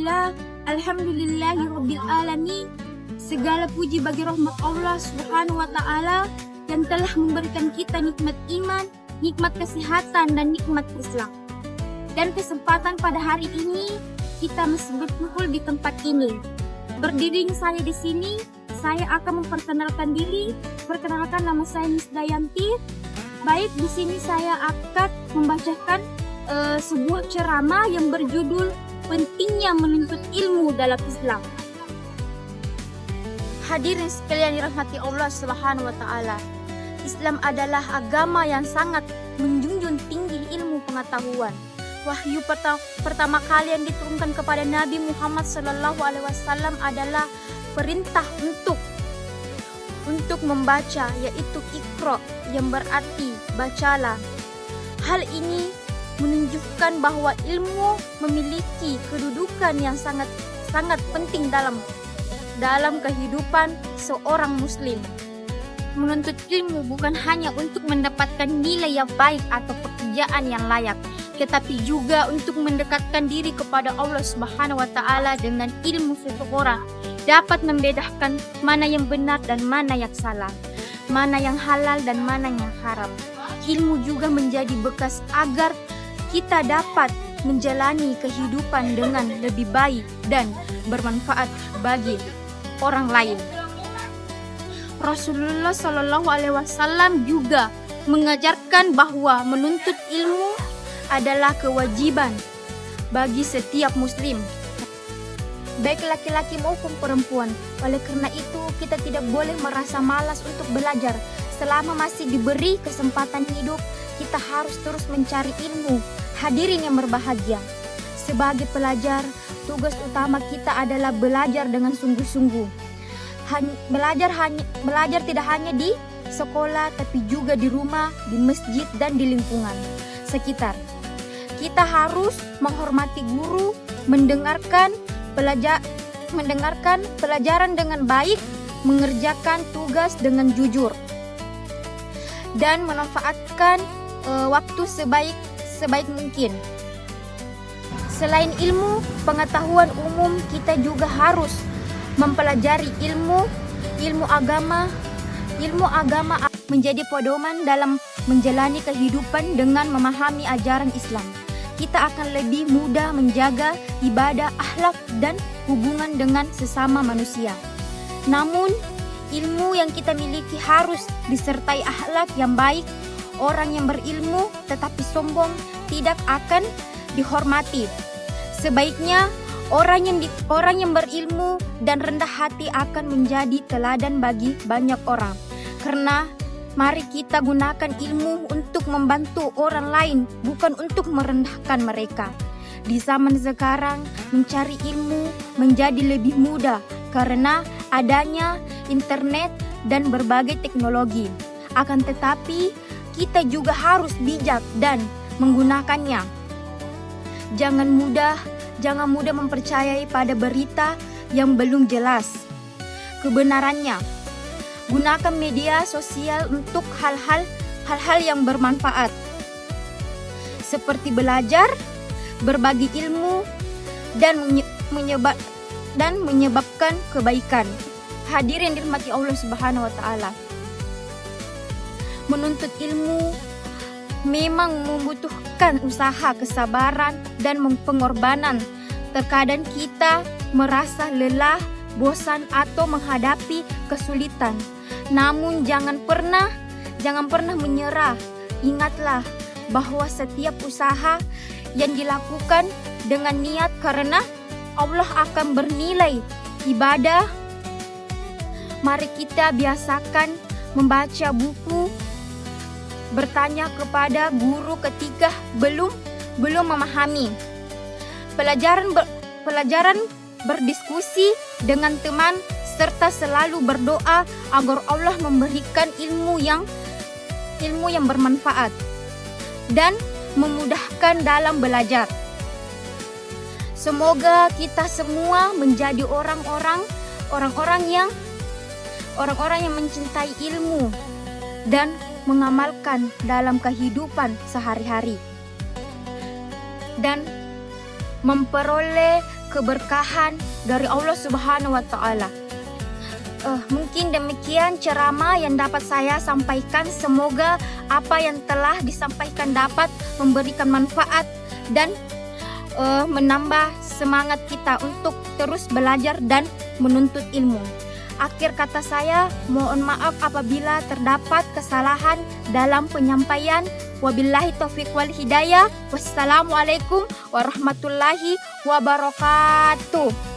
Bismillah, Alhamdulillahirabbil alamin. Segala puji bagi rahmat Allah Subhanahu wa taala yang telah memberikan kita nikmat iman, nikmat kesehatan dan nikmat Islam. Dan kesempatan pada hari ini kita masih berkumpul di tempat ini. Berdirinya saya di sini, saya akan memperkenalkan diri. Perkenalkan, nama saya Miss Dayanti. Baik, di sini saya akan membacakan sebuah ceramah yang berjudul pentingnya menuntut ilmu dalam Islam. Hadirin sekalian dirahmati Allah Subhanahu wa taala. Islam adalah agama yang sangat menjunjung tinggi ilmu pengetahuan. Wahyu pertama kali yang diturunkan kepada Nabi Muhammad SAW adalah perintah untuk membaca, yaitu Iqra, yang berarti bacalah. Hal ini menunjukkan bahwa ilmu memiliki kedudukan yang sangat penting dalam kehidupan seorang muslim. Menuntut ilmu bukan hanya untuk mendapatkan nilai yang baik atau pekerjaan yang layak, tetapi juga untuk mendekatkan diri kepada Allah Subhanahu wa taala. Dengan ilmu seseorang dapat membedakan mana yang benar dan mana yang salah, mana yang halal dan mana yang haram. Ilmu juga menjadi bekas agar kita dapat menjalani kehidupan dengan lebih baik dan bermanfaat bagi orang lain. Rasulullah SAW juga mengajarkan bahwa menuntut ilmu adalah kewajiban bagi setiap muslim, baik laki-laki maupun perempuan. Oleh karena itu, kita tidak boleh merasa malas untuk belajar. Selama masih diberi kesempatan hidup, kita harus terus mencari ilmu. Hadirin yang berbahagia, sebagai pelajar, tugas utama kita adalah belajar dengan sungguh-sungguh. Belajar tidak hanya di sekolah, tapi juga di rumah, di masjid, dan di lingkungan sekitar. Kita harus menghormati guru, mendengarkan pelajaran dengan baik, mengerjakan tugas dengan jujur, dan memanfaatkan waktu sebaik mungkin. Selain ilmu pengetahuan umum, kita juga harus mempelajari ilmu agama. Ilmu agama menjadi pedoman dalam menjalani kehidupan. Dengan memahami ajaran Islam, kita akan lebih mudah menjaga ibadah, akhlak, dan hubungan dengan sesama manusia. Namun, ilmu yang kita miliki harus disertai akhlak yang baik. Orang yang berilmu tetapi sombong tidak akan dihormati. Sebaiknya orang yang berilmu dan rendah hati akan menjadi teladan bagi banyak orang. Karena mari kita gunakan ilmu untuk membantu orang lain, bukan untuk merendahkan mereka. Di zaman sekarang, mencari ilmu menjadi lebih mudah karena adanya internet dan berbagai teknologi. Akan tetapi, kita juga harus bijak dan menggunakannya. Jangan mudah mempercayai pada berita yang belum jelas kebenarannya. Gunakan media sosial untuk hal-hal yang bermanfaat, seperti belajar, berbagi ilmu, dan menyebabkan kebaikan. Hadirin dirahmati Allah Subhanahu wa taala. Menuntut ilmu memang membutuhkan usaha, kesabaran, dan pengorbanan. Terkadang kita merasa lelah, bosan, atau menghadapi kesulitan. Namun jangan pernah menyerah. Ingatlah bahwa setiap usaha yang dilakukan dengan niat karena Allah akan bernilai ibadah. Mari kita biasakan membaca buku, bertanya kepada guru ketika belum memahami, pelajaran berdiskusi dengan teman, serta selalu berdoa agar Allah memberikan ilmu yang bermanfaat dan memudahkan dalam belajar. Semoga kita semua menjadi orang-orang yang mencintai ilmu dan mengamalkan dalam kehidupan sehari-hari dan memperoleh keberkahan dari Allah Subhanahu wa Ta'ala. Mungkin demikian ceramah yang dapat saya sampaikan. Semoga apa yang telah disampaikan dapat memberikan manfaat dan menambah semangat kita untuk terus belajar dan menuntut ilmu. Akhir kata saya, mohon maaf apabila terdapat kesalahan dalam penyampaian. Wabillahi taufiq wal hidayah. Wassalamualaikum warahmatullahi wabarakatuh.